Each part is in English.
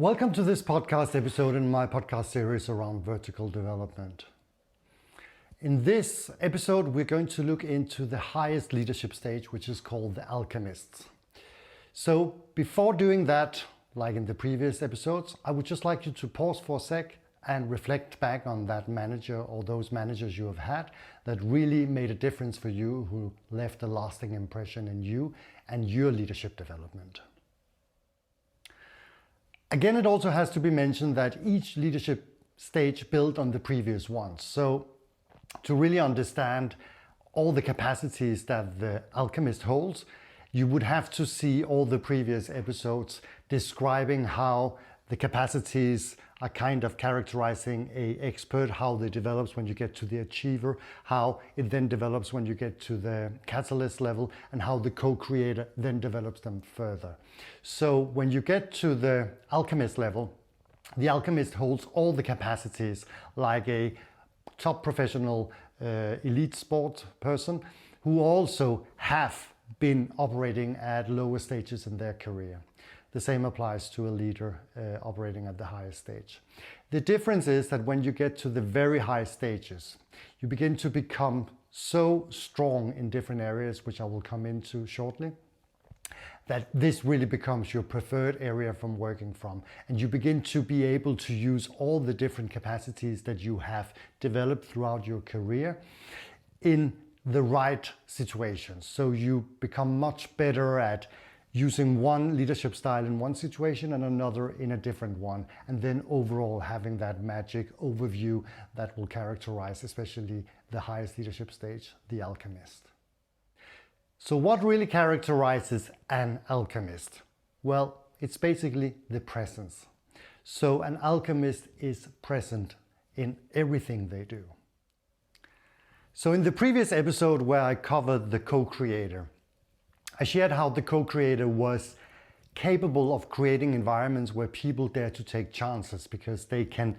Welcome to this podcast episode in my podcast series around vertical development. In this episode, we're going to look into the highest leadership stage, which is called the Alchemists. So before doing that, like in the previous episodes, I would just like you to pause for a sec and reflect back on that manager or those managers you have had that really made a difference for you, who left a lasting impression in you and your leadership development. Again, it also has to be mentioned that each leadership stage built on the previous ones. So to really understand all the capacities that the Alchemist holds, you would have to see all the previous episodes describing how the capacities are kind of characterizing an expert, how they develops when you get to the achiever, how it then develops when you get to the catalyst level, and how the co-creator then develops them further. So when you get to the alchemist level, the alchemist holds all the capacities like a top professional elite sport person who also have been operating at lower stages in their career. The same applies to a leader operating at the highest stage. The difference is that when you get to the very high stages, you begin to become so strong in different areas, which I will come into shortly, that this really becomes your preferred area from working from. And you begin to be able to use all the different capacities that you have developed throughout your career in the right situations. So you become much better at using one leadership style in one situation and another in a different one, and then overall having that magic overview that will characterize especially the highest leadership stage, the alchemist. So what really characterizes an alchemist? Well, it's basically the presence. So an alchemist is present in everything they do. So in the previous episode where I covered the co-creator, I shared how the co-creator was capable of creating environments where people dare to take chances because they can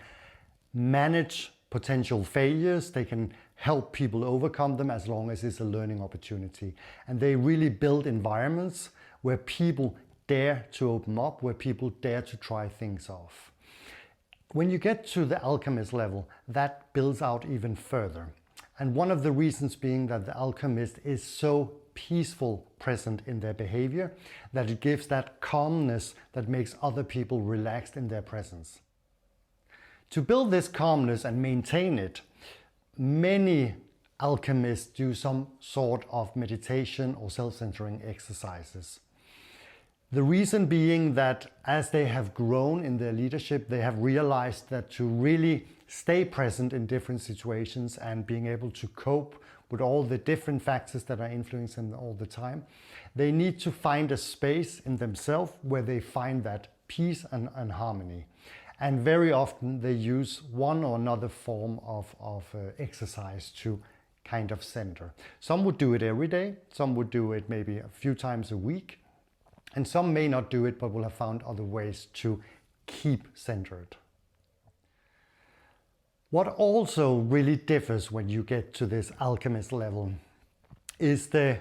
manage potential failures, they can help people overcome them as long as it's a learning opportunity. And they really build environments where people dare to open up, where people dare to try things off. When you get to the alchemist level, that builds out even further. And one of the reasons being that the alchemist is so peaceful present in their behavior, that it gives that calmness that makes other people relaxed in their presence. To build this calmness and maintain it, many alchemists do some sort of meditation or self-centering exercises. The reason being that as they have grown in their leadership, they have realized that to really stay present in different situations and being able to cope with all the different factors that are influencing them all the time, they need to find a space in themselves where they find that peace and harmony. And very often they use one or another form of exercise to kind of center. Some would do it every day, some would do it maybe a few times a week, and some may not do it but will have found other ways to keep centered. What also really differs when you get to this alchemist level is the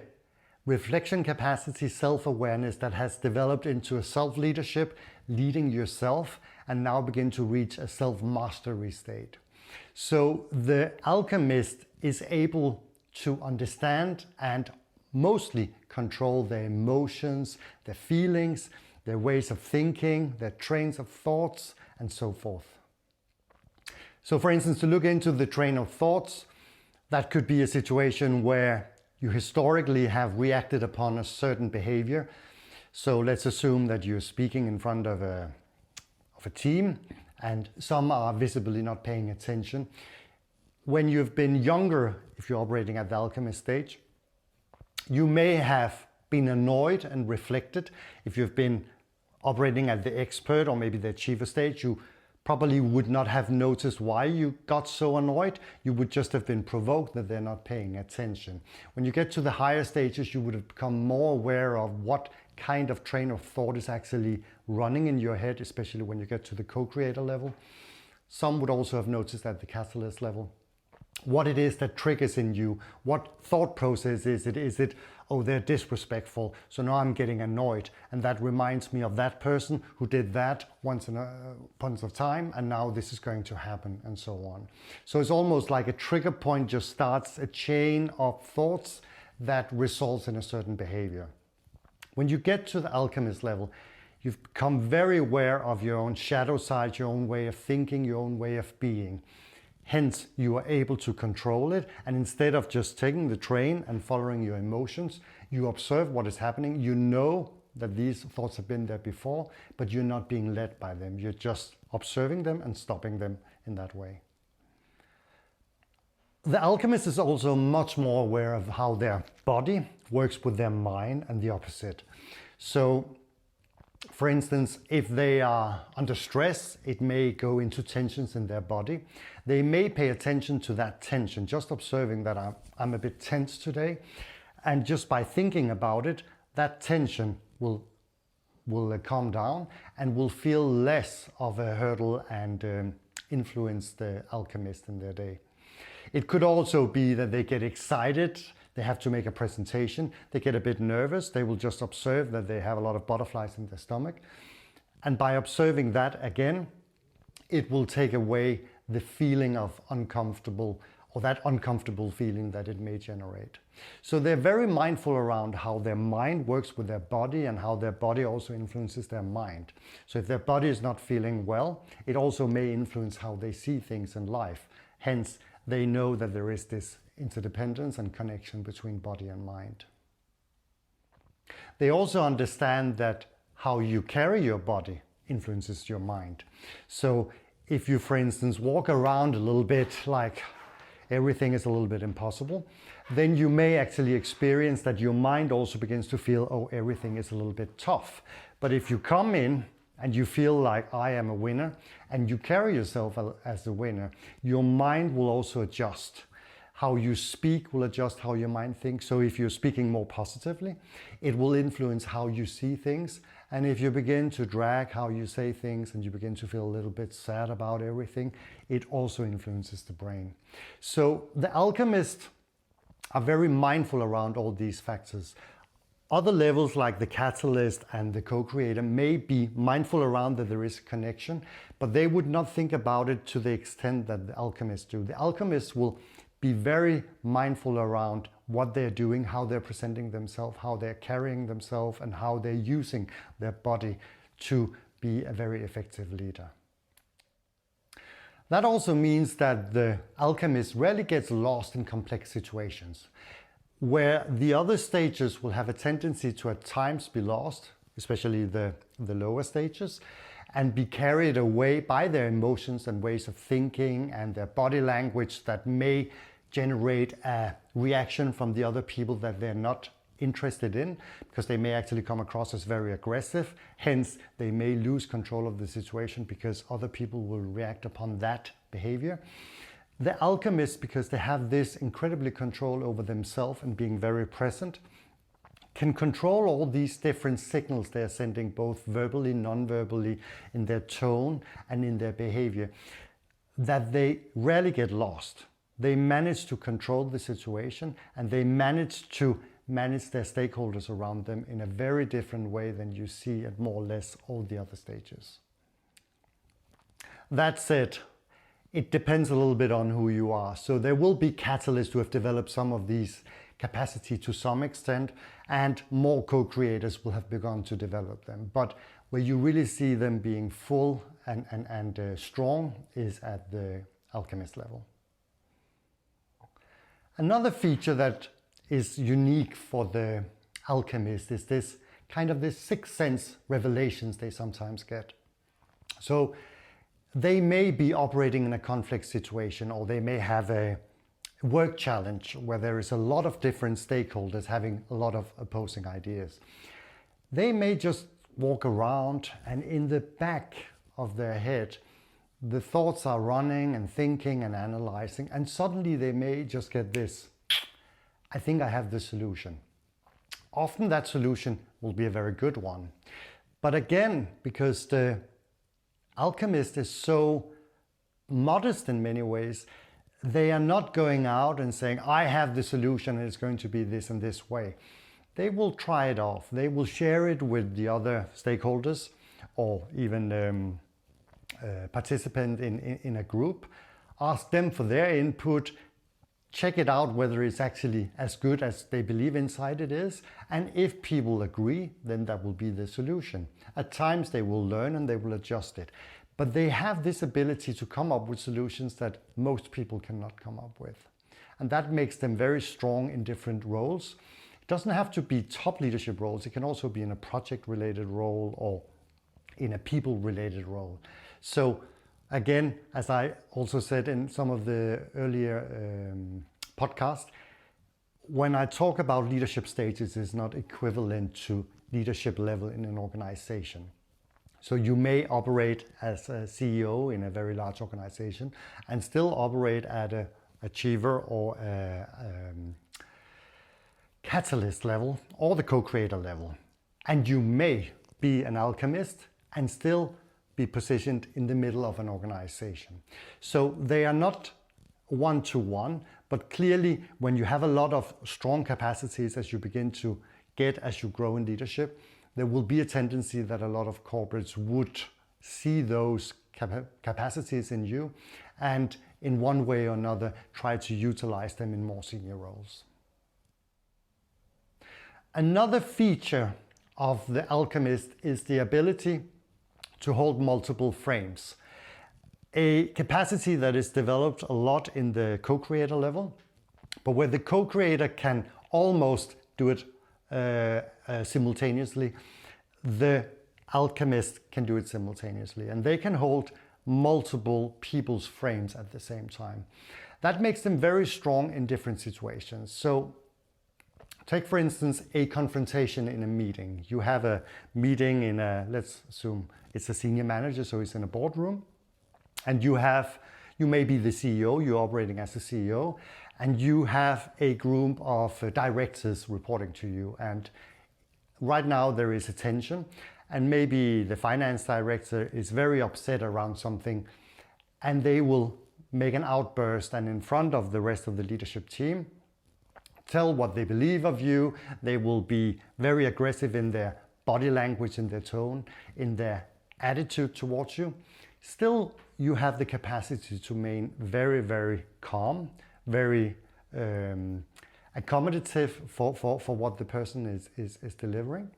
reflection capacity, self-awareness that has developed into a self-leadership, leading yourself, and now begin to reach a self-mastery state. So the alchemist is able to understand and mostly control their emotions, their feelings, their ways of thinking, their trains of thoughts, and so forth. So for instance, to look into the train of thoughts, that could be a situation where you historically have reacted upon a certain behavior. So let's assume that you're speaking in front of a team and some are visibly not paying attention. When you've been younger, if you're operating at the alchemist stage, you may have been annoyed and reflected. If you've been operating at the expert or maybe the achiever stage, you probably would not have noticed why you got so annoyed. You would just have been provoked that they're not paying attention. When you get to the higher stages, you would have become more aware of what kind of train of thought is actually running in your head, especially when you get to the co-creator level. Some would also have noticed at the catalyst level what it is that triggers in you, what thought process is it? Is it oh, they're disrespectful, so now I'm getting annoyed, and that reminds me of that person who did that once upon a time, and now this is going to happen, and so on. So it's almost like a trigger point just starts a chain of thoughts that results in a certain behavior. When you get to the alchemist level, you've become very aware of your own shadow side, your own way of thinking, your own way of being. Hence, you are able to control it, and instead of just taking the train and following your emotions, you observe what is happening. You know that these thoughts have been there before, but you're not being led by them. You're just observing them and stopping them in that way. The alchemist is also much more aware of how their body works with their mind and the opposite. So, for instance, if they are under stress, it may go into tensions in their body. They may pay attention to that tension, just observing that I'm a bit tense today. And just by thinking about it, that tension will calm down and will feel less of a hurdle and influence the alchemist in their day. It could also be that they get excited, they have to make a presentation, they get a bit nervous, they will just observe that they have a lot of butterflies in their stomach. And by observing that again, it will take away the feeling of uncomfortable, or that uncomfortable feeling that it may generate. So they're very mindful around how their mind works with their body and how their body also influences their mind. So if their body is not feeling well, it also may influence how they see things in life. Hence, they know that there is this interdependence and connection between body and mind. They also understand that how you carry your body influences your mind. So if you, for instance, walk around a little bit like everything is a little bit impossible, then you may actually experience that your mind also begins to feel, oh, everything is a little bit tough. But if you come in and you feel like I am a winner, and you carry yourself as a winner, your mind will also adjust. How you speak will adjust how your mind thinks. So if you're speaking more positively, it will influence how you see things. And if you begin to drag how you say things and you begin to feel a little bit sad about everything, it also influences the brain. So the alchemists are very mindful around all these factors. Other levels like the catalyst and the co-creator may be mindful around that there is a connection, but they would not think about it to the extent that the alchemists do. The alchemists will be very mindful around what they're doing, how they're presenting themselves, how they're carrying themselves, and how they're using their body to be a very effective leader. That also means that the alchemist rarely gets lost in complex situations, where the other stages will have a tendency to at times be lost, especially the lower stages, and be carried away by their emotions and ways of thinking and their body language that may generate a reaction from the other people that they're not interested in, because they may actually come across as very aggressive. Hence, they may lose control of the situation because other people will react upon that behavior. The alchemists, because they have this incredibly control over themselves and being very present, can control all these different signals they're sending, both verbally, non-verbally, in their tone and in their behavior, that they rarely get lost. They manage to control the situation, and they manage to manage their stakeholders around them in a very different way than you see at more or less all the other stages. That said, it depends a little bit on who you are. So there will be catalysts who have developed some of these capacity to some extent, and more co-creators will have begun to develop them. But where you really see them being full and strong is at the alchemist level. Another feature that is unique for the alchemist is this kind of this sixth sense revelations they sometimes get. So they may be operating in a conflict situation, or they may have a work challenge where there is a lot of different stakeholders having a lot of opposing ideas. They may just walk around, and in the back of their head, the thoughts are running and thinking and analyzing, and suddenly they may just get this, I think I have the solution. Often that solution will be a very good one. But again, because the alchemist is so modest in many ways, they are not going out and saying, I have the solution and it's going to be this and this way. they will try it off. They will share it with the other stakeholders or even participant in a group, ask them for their input, check it out whether it's actually as good as they believe inside it is, and if people agree, then that will be the solution. At times they will learn and they will adjust it, but they have this ability to come up with solutions that most people cannot come up with, and that makes them very strong in different roles. It doesn't have to be top leadership roles, it can also be in a project related role or in a people related role. So again, as I also said in some of the earlier podcasts, when I talk about leadership stages, it's not equivalent to leadership level in an organization. So you may operate as a CEO in a very large organization and still operate at a achiever or a catalyst level or the co-creator level. And you may be an alchemist and still be positioned in the middle of an organization. So they are not one-to-one, but clearly when you have a lot of strong capacities as you begin to get, as you grow in leadership, there will be a tendency that a lot of corporates would see those capacities in you and in one way or another try to utilize them in more senior roles. Another feature of the alchemist is the ability to hold multiple frames. A capacity that is developed a lot in the co-creator level, but where the co-creator can almost do it simultaneously, the alchemist can do it simultaneously, and they can hold multiple people's frames at the same time. That makes them very strong in different situations. So take, for instance, a confrontation in a meeting. You have a meeting in a, let's assume it's a senior manager, so it's in a boardroom. And you may be the CEO, you're operating as a CEO, and you have a group of directors reporting to you. And right now there is a tension, and maybe the finance director is very upset around something, and they will make an outburst and in front of the rest of the leadership team, tell what they believe of you. They will be very aggressive in their body language, in their tone, in their attitude towards you. Still, you have the capacity to remain very, very calm, very accommodative for what the person is delivering,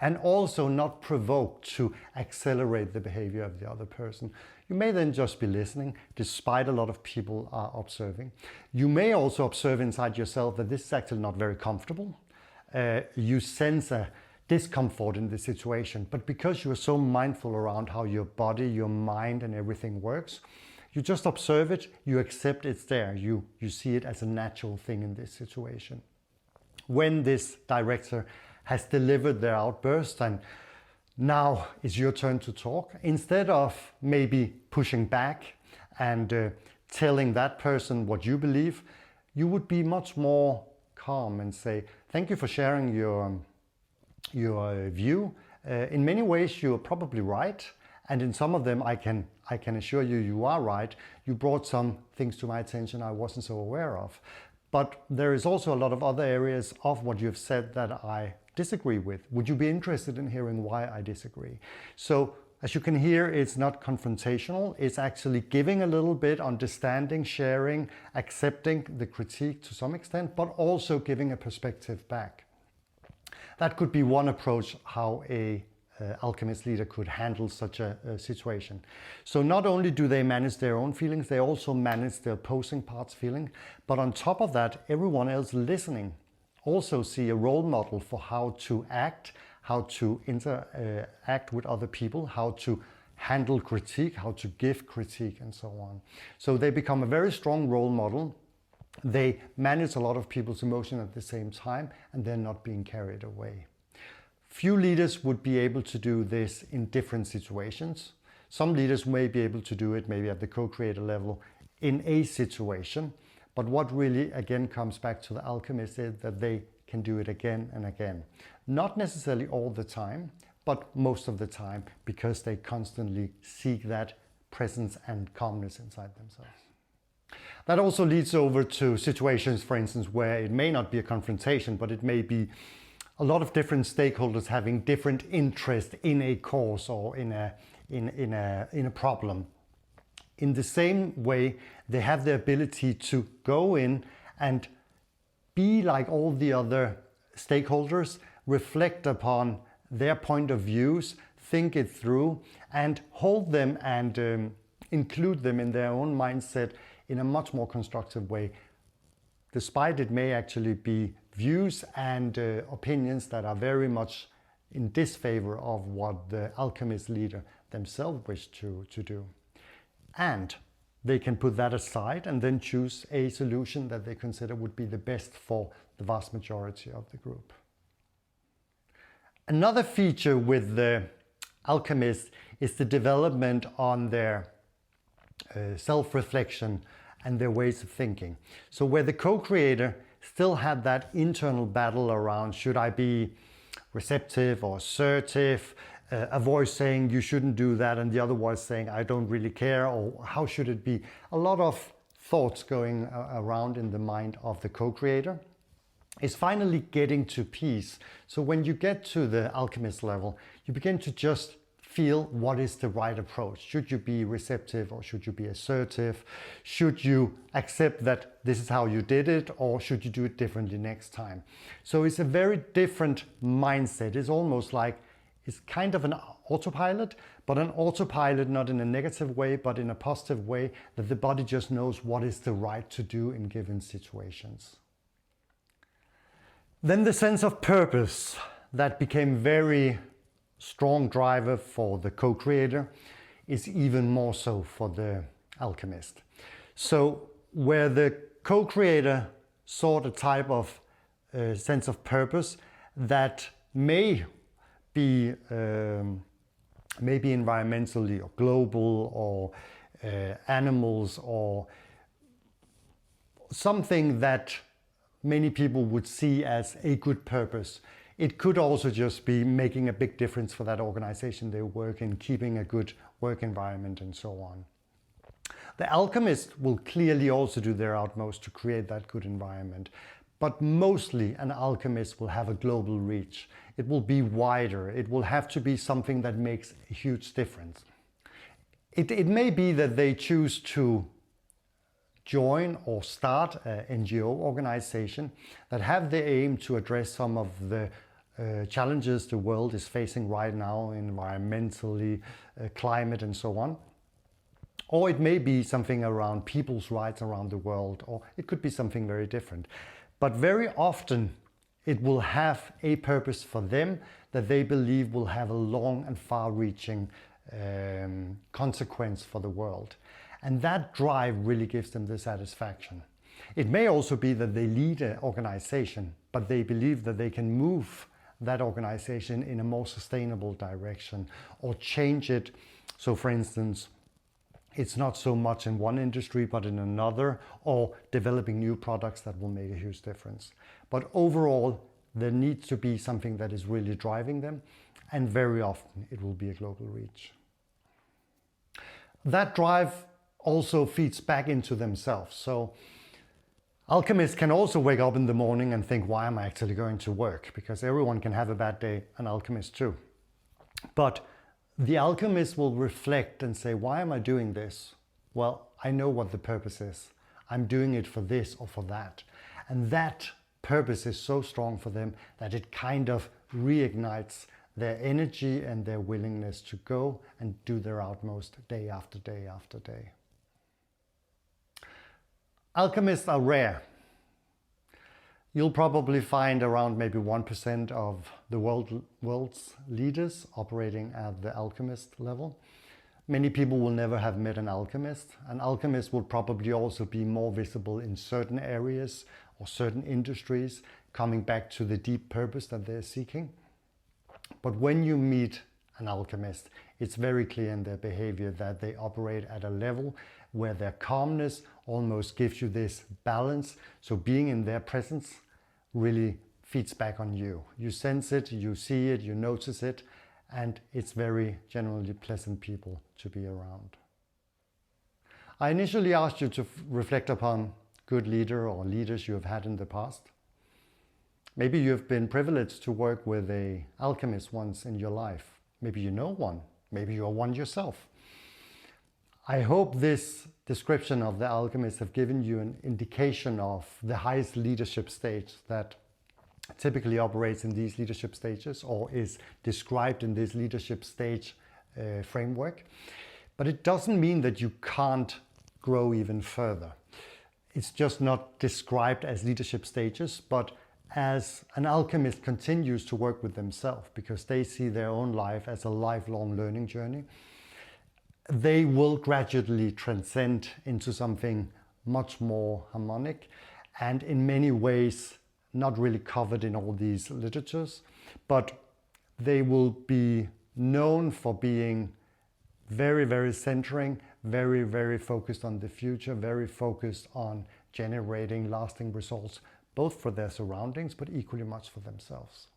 and also not provoke to accelerate the behavior of the other person. You may then just be listening, despite a lot of people are observing. You may also observe inside yourself that this is actually not very comfortable. You sense a discomfort in the situation, but because you are so mindful around how your body, your mind and everything works, you just observe it, you accept it's there, you see it as a natural thing in this situation. When this director has delivered their outburst and now it's your turn to talk, instead of maybe pushing back and telling that person what you believe, you would be much more calm and say, thank you for sharing your view. In many ways you're probably right, and in some of them I can assure you you are right. You brought some things to my attention I wasn't so aware of. But there is also a lot of other areas of what you've said that I disagree with. Would you be interested in hearing why I disagree? So as you can hear, it's not confrontational. It's actually giving a little bit, understanding, sharing, accepting the critique to some extent, but also giving a perspective back. That could be one approach how a alchemist leader could handle such a situation. So not only do they manage their own feelings, they also manage the opposing part's feeling. But on top of that, everyone else listening also see a role model for how to act, how to interact with other people, how to handle critique, how to give critique, and so on. So they become a very strong role model. They manage a lot of people's emotion at the same time, and they're not being carried away. Few leaders would be able to do this in different situations. Some leaders may be able to do it maybe at the co-creator level in a situation, but what really again comes back to the alchemist is that they can do it again and again. Not necessarily all the time, but most of the time, because they constantly seek that presence and calmness inside themselves. That also leads over to situations, for instance, where it may not be a confrontation, but it may be a lot of different stakeholders having different interest in a cause or in a problem. In the same way, they have the ability to go in and be like all the other stakeholders, reflect upon their point of views, think it through, and hold them and include them in their own mindset in a much more constructive way, despite it may actually be views and opinions that are very much in disfavor of what the alchemist leader themselves wish to do. And they can put that aside and then choose a solution that they consider would be the best for the vast majority of the group. Another feature with the alchemists is the development on their self-reflection and their ways of thinking. So where the co-creator still had that internal battle around, should I be receptive or assertive, a voice saying you shouldn't do that and the other voice saying I don't really care, or how should it be? A lot of thoughts going around in the mind of the co-creator is finally getting to peace. So when you get to the alchemist level, you begin to just feel what is the right approach. Should you be receptive or should you be assertive? Should you accept that this is how you did it, or should you do it differently next time? So it's a very different mindset. It's almost like it's kind of an autopilot, but an autopilot not in a negative way, but in a positive way, that the body just knows what is the right to do in given situations. Then the sense of purpose that became very strong driver for the co-creator is even more so for the alchemist. So where the co-creator sought a type of sense of purpose that may be maybe environmentally or global or animals or something that many people would see as a good purpose. It could also just be making a big difference for that organization they work in, keeping a good work environment and so on. The alchemists will clearly also do their utmost to create that good environment, but mostly an alchemist will have a global reach. It will be wider. It will have to be something that makes a huge difference. It may be that they choose to join or start an NGO organization that have the aim to address some of the challenges the world is facing right now, environmentally, climate and so on. Or it may be something around people's rights around the world, or it could be something very different. But very often it will have a purpose for them that they believe will have a long and far-reaching consequence for the world. And that drive really gives them the satisfaction. It may also be that they lead an organization, but they believe that they can move that organization in a more sustainable direction or change it. So for instance, it's not so much in one industry, but in another, or developing new products that will make a huge difference. But overall, there needs to be something that is really driving them, and very often it will be a global reach. That drive also feeds back into themselves. So alchemists can also wake up in the morning and think, why am I actually going to work? Because everyone can have a bad day, an alchemist too. But the alchemist will reflect and say, why am I doing this? Well, I know what the purpose is. I'm doing it for this or for that. And that purpose is so strong for them that it kind of reignites their energy and their willingness to go and do their utmost day after day after day. Alchemists are rare. You'll probably find around maybe 1% of the world's leaders operating at the alchemist level. Many people will never have met an alchemist. An alchemist will probably also be more visible in certain areas or certain industries, coming back to the deep purpose that they're seeking. But when you meet an alchemist, it's very clear in their behavior that they operate at a level where their calmness almost gives you this balance. So being in their presence really feeds back on you. You sense it, you see it, you notice it, and it's very generally pleasant people to be around. I initially asked you to reflect upon good leader or leaders you have had in the past. Maybe you've been privileged to work with an alchemist once in your life. Maybe you know one. Maybe you are one yourself. I hope this description of the alchemist have given you an indication of the highest leadership stage that typically operates in these leadership stages or is described in this leadership stage framework. But it doesn't mean that you can't grow even further. It's just not described as leadership stages, but as an alchemist continues to work with themselves because they see their own life as a lifelong learning journey, they will gradually transcend into something much more harmonic and in many ways not really covered in all these literatures, but they will be known for being very, very centering, very, very focused on the future, very focused on generating lasting results, both for their surroundings, but equally much for themselves.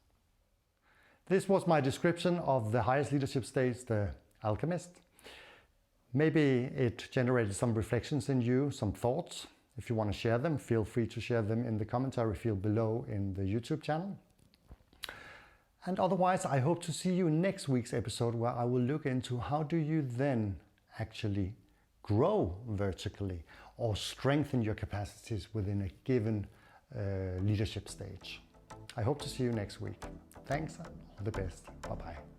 This was my description of the highest leadership stage, the Alchemist. Maybe it generated some reflections in you, some thoughts. If you want to share them, feel free to share them in the commentary field below in the YouTube channel. And otherwise, I hope to see you in next week's episode where I will look into how do you then actually grow vertically or strengthen your capacities within a given leadership stage. I hope to see you next week. Thanks, all the best. Bye-bye.